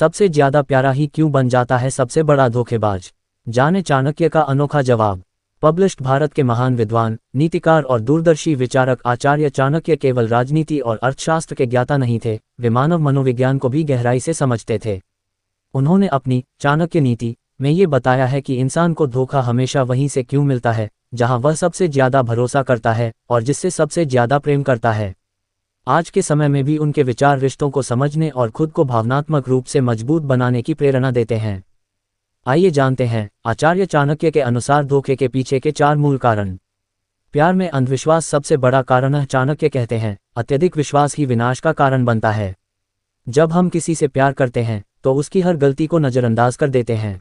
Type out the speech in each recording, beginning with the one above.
सबसे ज्यादा प्यारा ही क्यों बन जाता है सबसे बड़ा धोखेबाज? जाने चाणक्य का अनोखा जवाब। पब्लिश्ड। भारत के महान विद्वान, नीतिकार और दूरदर्शी विचारक आचार्य चाणक्य केवल राजनीति और अर्थशास्त्र के ज्ञाता नहीं थे, वे मानव मनोविज्ञान को भी गहराई से समझते थे। उन्होंने अपनी चाणक्य नीति में ये बताया है कि इंसान को धोखा हमेशा वहीं से क्यों मिलता है जहां वह सबसे ज्यादा भरोसा करता है और जिससे सबसे ज्यादा प्रेम करता है। आज के समय में भी उनके विचार रिश्तों को समझने और खुद को भावनात्मक रूप से मजबूत बनाने की प्रेरणा देते हैं। आइए जानते हैं आचार्य चाणक्य के अनुसार धोखे के पीछे के 4 मूल कारण। प्यार में अंधविश्वास सबसे बड़ा कारण है। चाणक्य कहते हैं, अत्यधिक विश्वास ही विनाश का कारण बनता है। जब हम किसी से प्यार करते हैं तो उसकी हर गलती को नज़रअंदाज कर देते हैं।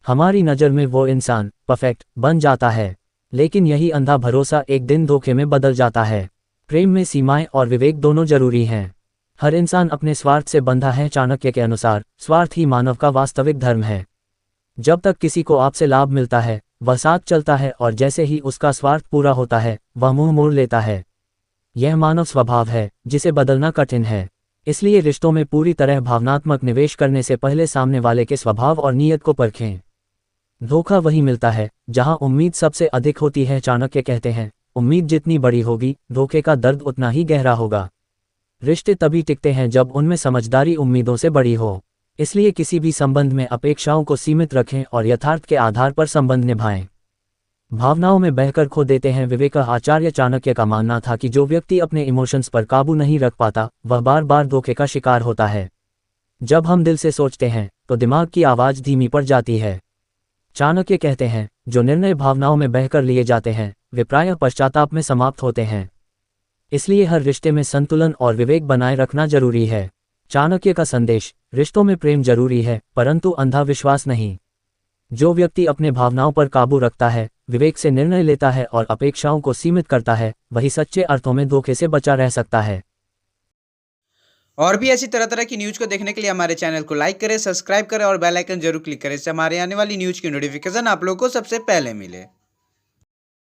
हमारी नज़र में वो इंसान परफेक्ट बन जाता है, लेकिन यही अंधा भरोसा एक दिन धोखे में बदल जाता है। प्रेम में सीमाएं और विवेक दोनों जरूरी हैं। हर इंसान अपने स्वार्थ से बंधा है। चाणक्य के अनुसार स्वार्थ ही मानव का वास्तविक धर्म है। जब तक किसी को आपसे लाभ मिलता है वह साथ चलता है, और जैसे ही उसका स्वार्थ पूरा होता है वह मुंह मोड़ लेता है। यह मानव स्वभाव है जिसे बदलना कठिन है। इसलिए रिश्तों में पूरी तरह भावनात्मक निवेश करने से पहले सामने वाले के स्वभाव और नीयत को परखें। धोखा वही मिलता है जहां उम्मीद सबसे अधिक होती है। चाणक्य कहते हैं, उम्मीद जितनी बड़ी होगी धोखे का दर्द उतना ही गहरा होगा। रिश्ते तभी टिकते हैं जब उनमें समझदारी उम्मीदों से बड़ी हो। इसलिए किसी भी संबंध में अपेक्षाओं को सीमित रखें और यथार्थ के आधार पर संबंध निभाएं। भावनाओं में बहकर खो देते हैं विवेक। आचार्य चाणक्य का मानना था कि जो व्यक्ति अपने इमोशंस पर काबू नहीं रख पाता वह बार बार धोखे का शिकार होता है। जब हम दिल से सोचते हैं तो दिमाग की आवाज़ धीमी पड़ जाती है। चाणक्य कहते हैं, जो निर्णय भावनाओं में बहकर लिए जाते हैं वे प्रायः पश्चाताप में समाप्त होते हैं। इसलिए हर रिश्ते में संतुलन और विवेक बनाए रखना जरूरी है। चाणक्य का संदेश, रिश्तों में प्रेम जरूरी है परंतु अंधा विश्वास नहीं। जो व्यक्ति अपने भावनाओं पर काबू रखता है, विवेक से निर्णय लेता है और अपेक्षाओं को सीमित करता है, वही सच्चे अर्थों में धोखे से बचा रह सकता है। और भी ऐसी तरह तरह की न्यूज को देखने के लिए हमारे चैनल को लाइक करें, सब्सक्राइब करें और बेल आइकन जरूर क्लिक करें। इससे हमारे आने वाली न्यूज की नोटिफिकेशन आप लोगों को सबसे पहले मिले।